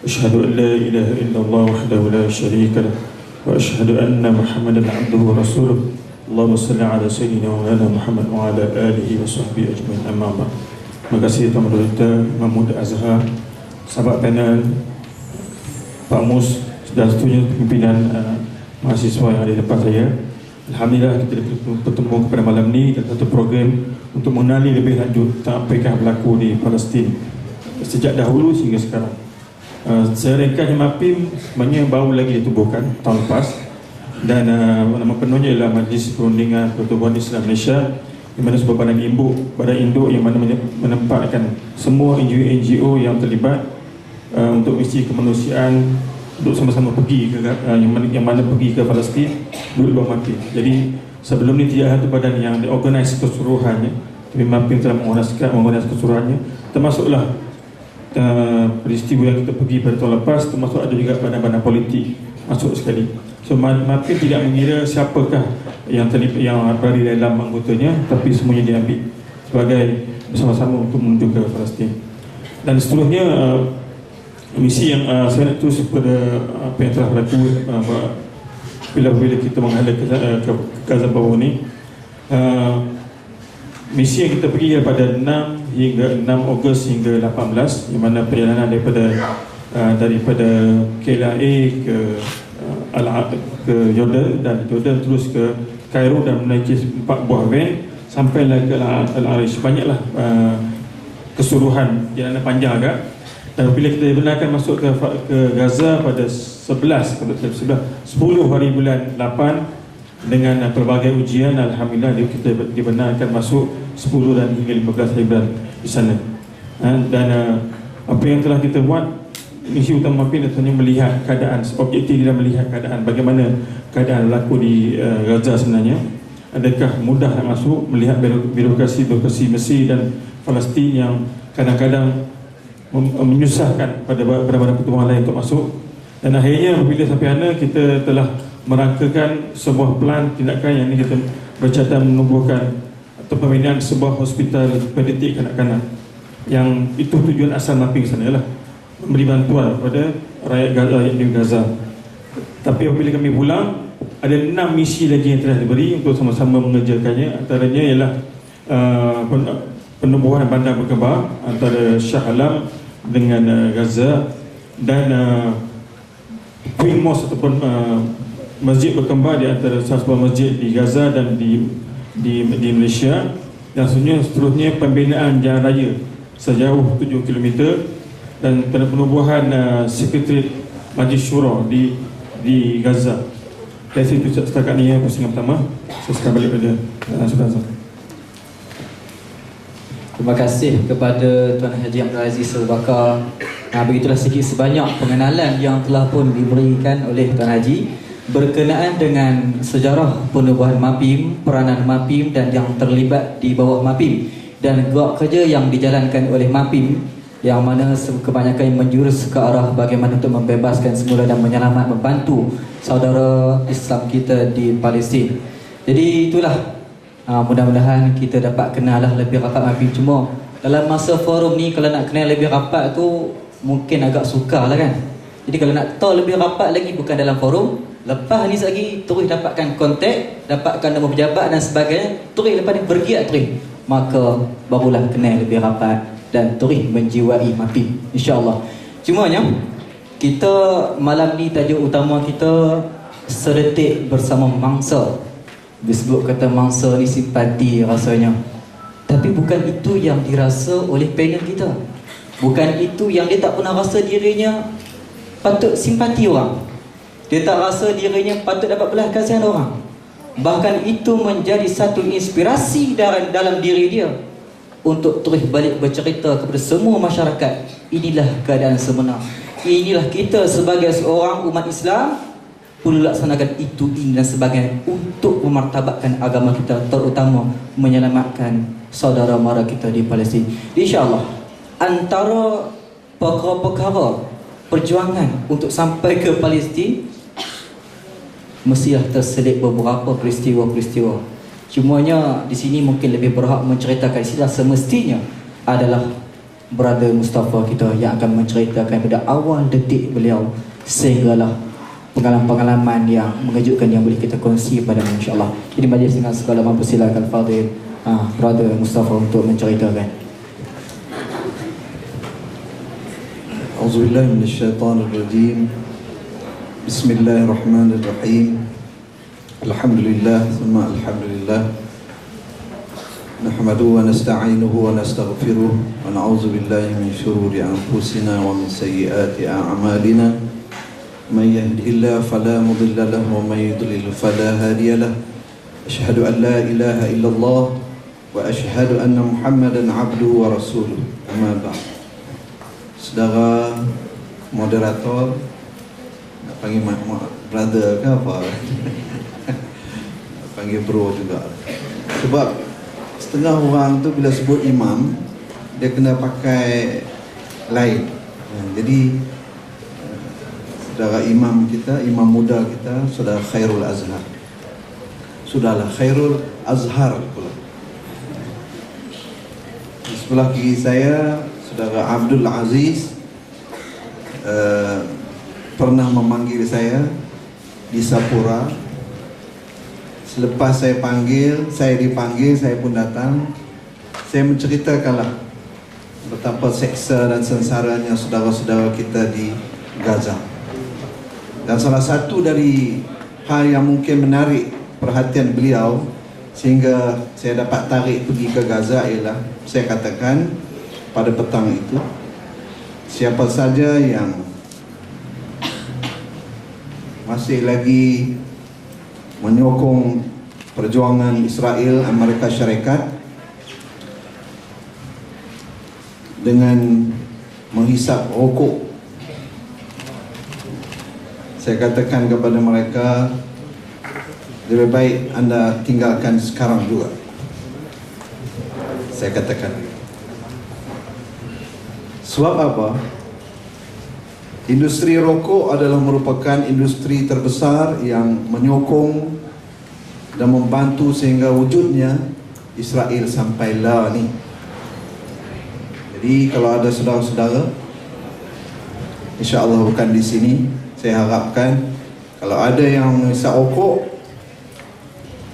أشهد أن لا إله إلا الله وحده لا شريك له وأشهد أن محمدا عبده ورسوله اللهم صل على سيدنا مولانا Muhammad wa ala alihi wa sahbihi ajmain amma ba'd. Terima kasih Tuan Moderator, Imam Muda Azhar, sahabat panel, Pak Mus dan seterusnya pimpinan mahasiswa yang ada di depan saya. Alhamdulillah kita bertemu pada malam ni dan satu program untuk mengenali lebih lanjut tentang apa yang berlaku di Palestin sejak dahulu sehingga sekarang. Saya ringkasnya MAPIM sebenarnya baru lagi ditubuhkan tahun lepas dan nama penuhnya ialah Majlis Perundingan Pertubuhan Islam Malaysia, di mana sebuah badan induk yang mana menempatkan semua NGO yang terlibat untuk misi kemanusiaan untuk sama-sama pergi ke yang mana pergi ke Palestin duduk di bawah MAPIM. Jadi sebelum ni tidak satu badan yang diorganisasi keseluruhannya, tapi MAPIM telah mengorganisasi keseluruhannya, termasuklah peristiwa yang kita pergi pada tahun lepas, termasuk ada juga badan-badan politik masuk sekali. So MAPIM tidak mengira siapakah yang berada di dalam anggotanya, tapi semuanya diambil sebagai bersama-sama untuk menuju ke Palestin. Dan seterusnya misi yang saya nak terus kepada apa yang telah berlaku bila kita menghadap ke Gaza baru ni. Misi yang kita pergi pada 6 Ogos hingga 18, di mana perjalanan daripada KLIA ke Jordan, dan Jordan terus ke Kairo dan menaiki 4 buah van sampailah ke Al-Arish. Banyaklah keseluruhan jalanan panjang agak. Dan bila kita dibenarkan masuk ke Gaza pada 10 hari bulan 8 dengan pelbagai ujian, alhamdulillah kita dibenarkan masuk 10 dan hingga 15 hari bulan di sana. Dan apa yang telah kita buat, misi utama MAPIM adalah melihat keadaan, objektif kita melihat keadaan bagaimana keadaan berlaku di Gaza sebenarnya. Adakah mudah nak masuk, melihat birokrasi Mesir dan Palestin yang kadang-kadang menyusahkan pada badan pertubuhan lain untuk masuk. Dan akhirnya apabila sampai sana, kita telah merangkakan sebuah plan tindakan yang ini kita bercadang menubuhkan atau pembinaan sebuah hospital pediatrik kanak-kanak, yang itu tujuan asal MAPIM sana lah, memberi bantuan kepada rakyat Gaza yang di Gaza. Tapi apabila kami pulang, ada 6 misi lagi yang telah diberi untuk sama-sama mengerjakannya. Antaranya ialah penubuhan bandar berkembang antara Shah Alam dengan Gaza, dan Queen Mosque ataupun masjid berkembang di antara sebuah masjid di Gaza dan di Malaysia. Dan seterusnya pembinaan jalan raya sejauh 7 km dan penubuhan sekretariat Majlis Syura di Gaza. Dari situ setakat ni pusingan pertama. Saya sekarang balik pada Saudara. Terima kasih kepada Tuan Haji Abdul Aziz Abu Bakar. Begitulah sikit sebanyak pengenalan yang telah pun diberikan oleh Tuan Haji berkenaan dengan sejarah penubuhan MAPIM, peranan MAPIM dan yang terlibat di bawah MAPIM, dan gerak kerja yang dijalankan oleh MAPIM yang mana kebanyakan menjurus ke arah bagaimana untuk membebaskan semula dan menyelamat, membantu saudara Islam kita di Palestin. Jadi itulah, mudah-mudahan kita dapat kenal lah lebih rapat MAPIM. Cuma dalam masa forum ni, kalau nak kenal lebih rapat tu mungkin agak sukar lah kan. Jadi kalau nak tahu lebih rapat lagi, bukan dalam forum, lepas ni lagi terus dapatkan kontak, dapatkan nombor pejabat dan sebagainya, terus lepas ni bergiat terus, maka barulah kenal lebih rapat dan terus menjiwai MAPIM, insya-Allah. Cumanya kita malam ni tajuk utama kita sedetik bersama mangsa. Disebut kata mangsa ni simpati rasanya, tapi bukan itu yang dirasa oleh panel kita. Bukan itu yang dia tak pernah rasa dirinya patut simpati orang. Dia tak rasa dirinya patut dapat belas kasihan orang. Bahkan itu menjadi satu inspirasi dalam diri dia untuk terus balik bercerita kepada semua masyarakat. Inilah keadaan sebenar. Inilah kita sebagai seorang umat Islam perlu laksanakan itu, ini dan sebagainya untuk memartabatkan agama kita, terutama menyelamatkan saudara mara kita di Palestin. InsyaAllah antara perkara-perkara perjuangan untuk sampai ke Palestin mestilah terselit beberapa peristiwa-peristiwa. Cumanya di sini mungkin lebih berhak menceritakan istilah semestinya adalah Brother Mustafa kita yang akan menceritakan pada awal detik beliau sehinggalah pengalaman-pengalaman yang mengejutkan yang boleh kita kongsi pada insya-Allah. Jadi majlis dengan segala mempersilakan Fadil Brother Mustafa untuk menceritakan. A'udzubillahi minasyaitonir rajim. Bismillahirrahmanirrahim. Alhamdulillah, thumma alhamdulillah. Nahmaduhu wa nasta'inuhu wa nastaghfiruh wa na'udzu billahi min shururi anfusina wa min sayyiati a'malina. Man yahdihillahu fala mudilla lahu wa man yudlil fala hadiya lahu. Asyhadu an la ilaha illallah wa asyhadu anna Muhammadan 'abduhu wa rasuluh. Amma ba'd. Saudara moderator, nak panggil brother ke apa? Panggil bro juga. Sebab setengah orang tu bila sebut imam, dia kena pakai lain. Jadi saudara imam kita, imam muda kita, saudara Khairul Azhar. Sudahlah Khairul Azhar pula. Di sebelah kiri saya saudara Abdul Aziz, pernah memanggil saya di Sapura. Selepas saya dipanggil, saya pun datang. Saya menceritakanlah betapa seksa dan sengsaranya saudara-saudara kita di Gaza. Dan salah satu dari hal yang mungkin menarik perhatian beliau sehingga saya dapat tarik pergi ke Gaza ialah, saya katakan pada petang itu, siapa saja yang masih lagi menyokong perjuangan Israel Amerika Syarikat dengan menghisap rokok, saya katakan kepada mereka, lebih baik anda tinggalkan sekarang juga. Saya katakan. Sebab apa? Industri rokok adalah merupakan industri terbesar yang menyokong dan membantu sehingga wujudnya Israel sampailah ni. Jadi kalau ada saudara-saudara, insya-Allah bukan di sini, saya harapkan kalau ada yang menghisap rokok,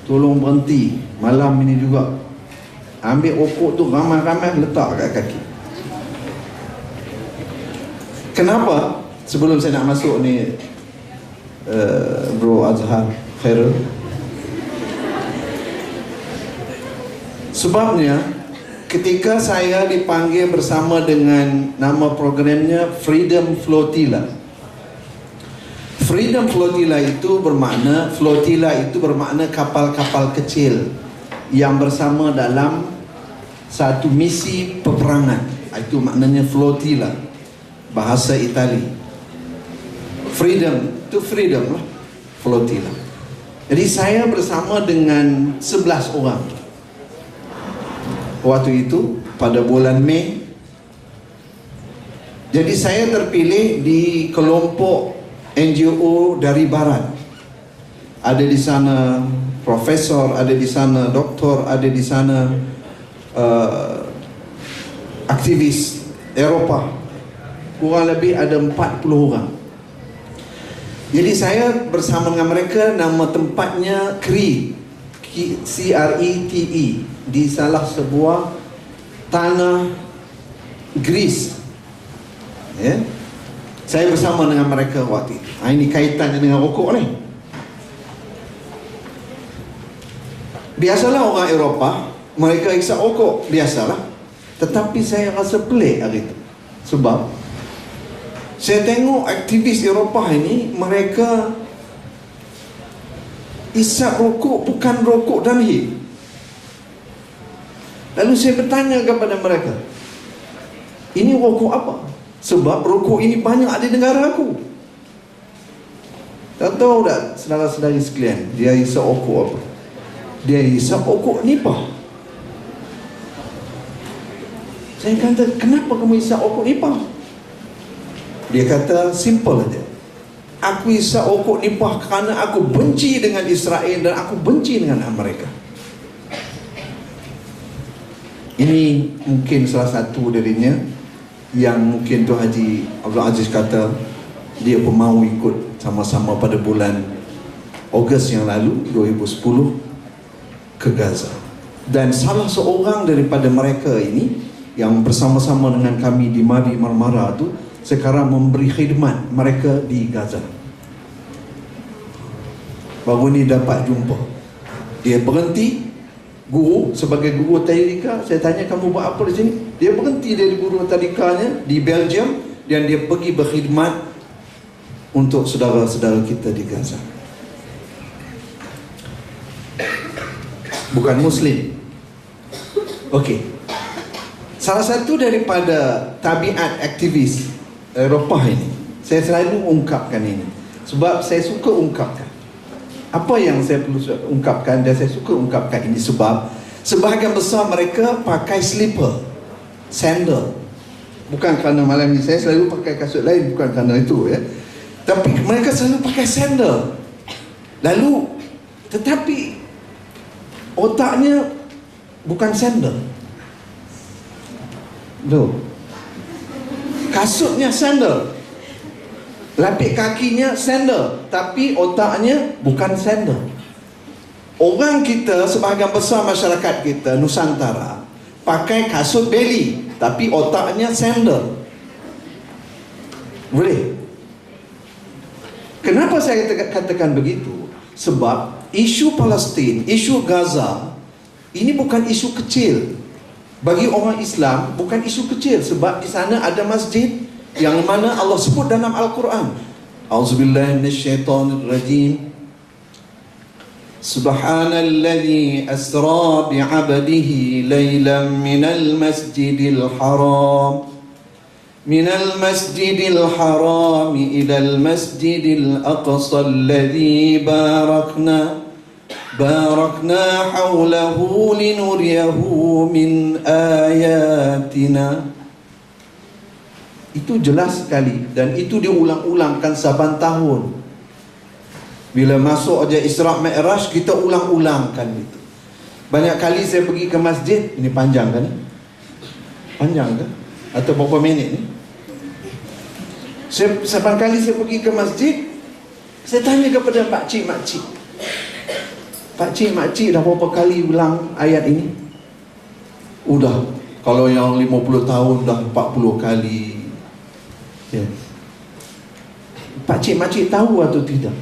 tolong berhenti malam ini juga. Ambil rokok tu ramai-ramai letak kat kaki. Kenapa? Sebelum saya nak masuk ni, Bro Azhar Khairul, sebabnya ketika saya dipanggil bersama dengan nama programnya Freedom Flotilla. Freedom Flotilla itu bermakna kapal-kapal kecil yang bersama dalam satu misi peperangan. Itu maknanya flotilla, bahasa Itali. Freedom, itu freedom lah, flotilla. Jadi saya bersama dengan 11 orang. Waktu itu pada bulan Mei. Jadi saya terpilih di kelompok NGO dari barat. Ada di sana profesor, ada di sana doktor, ada di sana aktivis Eropah. Kurang lebih ada 40 orang. Jadi saya bersama dengan mereka, nama tempatnya Crete, C-R-E-T-E, di salah sebuah tanah Greece. Ya. Saya bersama dengan mereka waktu itu. Ini kaitannya dengan rokok ni. Biasalah orang Eropah, mereka hisap rokok, biasalah. Tetapi saya rasa pelik hari itu. Sebab saya tengok aktivis Eropah ini, mereka hisap rokok bukan rokok danhil. Lalu saya bertanya kepada mereka, ini rokok apa? Sebab rokok ini banyak ada di negara aku. Tak tahu tak saudara-saudari sekalian, dia hisap rokok apa? Dia hisap rokok nipah. Saya kata, kenapa kamu hisap rokok nipah? Dia kata, simple aja. Aku hisap rokok nipah kerana aku benci dengan Israel dan aku benci dengan Amerika. Ini mungkin salah satu darinya. yang mungkin Tuan Haji Abdul Aziz kata dia pun mahu ikut sama-sama pada bulan Ogos yang lalu 2010 ke Gaza. Dan salah seorang daripada mereka ini yang bersama-sama dengan kami di Mabi Marmara tu sekarang memberi khidmat mereka di Gaza. Baru ni dapat jumpa. Dia berhenti guru, sebagai guru tadika. Saya tanya, kamu buat apa di sini? Dia berhenti dari guru tadikanya di Belgium dan dia pergi berkhidmat untuk saudara-saudara kita di Gaza. Bukan Muslim. Okey. Salah satu daripada tabiat aktivis Eropah ini, saya selalu ungkapkan ini sebab saya suka ungkapkan apa yang saya perlu ungkapkan, dan saya suka ungkapkan ini sebab sebahagian besar mereka pakai slipper, sandal. Bukan kerana malam ini saya selalu pakai kasut lain, bukan kerana itu ya. Tapi mereka selalu pakai sandal. Lalu tetapi otaknya bukan sandal. Loh. Kasutnya sandal, lapik kakinya sandal, tapi otaknya bukan sandal. Orang kita, sebahagian besar masyarakat kita Nusantara pakai kasut beli, tapi otaknya sandal. Boleh? Kenapa saya katakan begitu? Sebab isu Palestin, isu Gaza ini bukan isu kecil. Bagi orang Islam bukan isu kecil, sebab di sana ada masjid yang mana Allah sebut dalam Al-Quran. A'udzubillahi minasyaitonirrajim. Subhanalladzi asra bi'abdihi laylan minal masjidil haram ilal masjidil aqsa alladzi barakna hawlahu linuriyahu min ayatina. Itu jelas sekali, dan itu diulang-ulangkan saban tahun. Bila masuk aja Isra' Mi'raj, kita ulang-ulangkan itu. Banyak kali saya pergi ke masjid. Ini panjang kan? Panjang kan? Atau berapa minit ni? Saban kali saya pergi ke masjid, saya tanya kepada makcik-makcik, pakcik-makcik dah berapa kali ulang ayat ini? Udah, kalau yang 50 tahun dah 40 kali. Ya. Pakcik-makcik tahu atau tidak?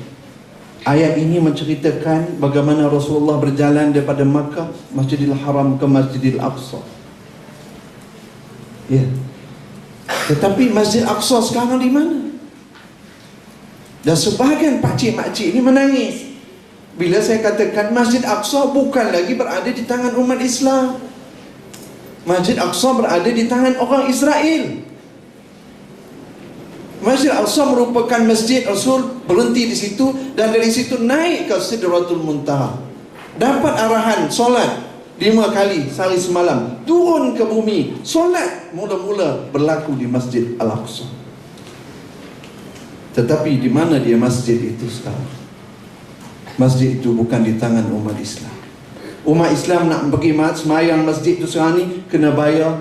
Ayat ini menceritakan bagaimana Rasulullah berjalan daripada Makkah, Masjidil Haram ke Masjidil Aqsa. Ya. Tetapi Masjid Aqsa sekarang di mana? Dan sebahagian pakcik-makcik ini menangis bila saya katakan Masjid Aqsa bukan lagi berada di tangan umat Islam. Masjid Aqsa berada di tangan orang Israel. Masjid Aqsa merupakan masjid Rasul berhenti di situ, dan dari situ naik ke Sidratul Muntaha. Dapat arahan solat 5 kali sehari semalam, turun ke bumi, solat mula-mula berlaku di Masjid Al-Aqsa. Tetapi di mana dia masjid itu sekarang? Masjid itu bukan di tangan umat Islam. Umat Islam nak pergi semayang masjid itu sekarang ni kena bayar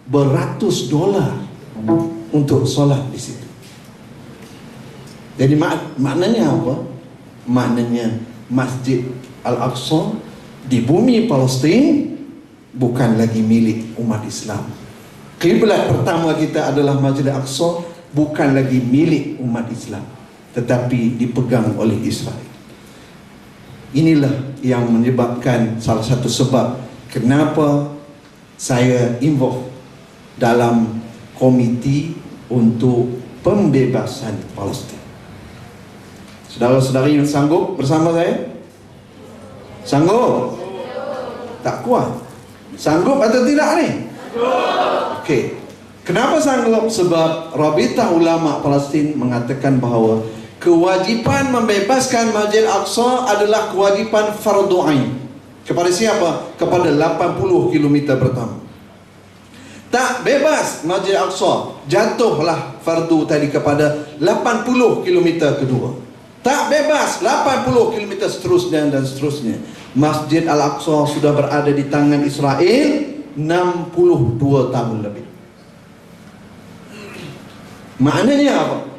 beratus dolar untuk solat di situ. Jadi maknanya apa? Maknanya Masjid Al-Aqsa di bumi Palestin bukan lagi milik umat Islam. Kiblat pertama kita adalah Masjid Al-Aqsa bukan lagi milik umat Islam, tetapi dipegang oleh Israel. Inilah yang menyebabkan, salah satu sebab kenapa saya involve dalam komiti untuk pembebasan Palestin. Saudara-saudari yang sanggup bersama saya? Sanggup? Tak kuat? Sanggup atau tidak ni? Okey. Kenapa sanggup? Sebab Rabitah Ulama Palestin mengatakan bahawa kewajipan membebaskan Masjid Aqsa adalah kewajipan fardu ain. Kepada siapa? Kepada 80 km pertama. Tak bebas Masjid Aqsa, jatuhlah fardu tadi kepada 80 km kedua. Tak bebas 80 km seterusnya dan seterusnya. Masjid Al-Aqsa sudah berada di tangan Israel 62 tahun lebih. Maknanya apa?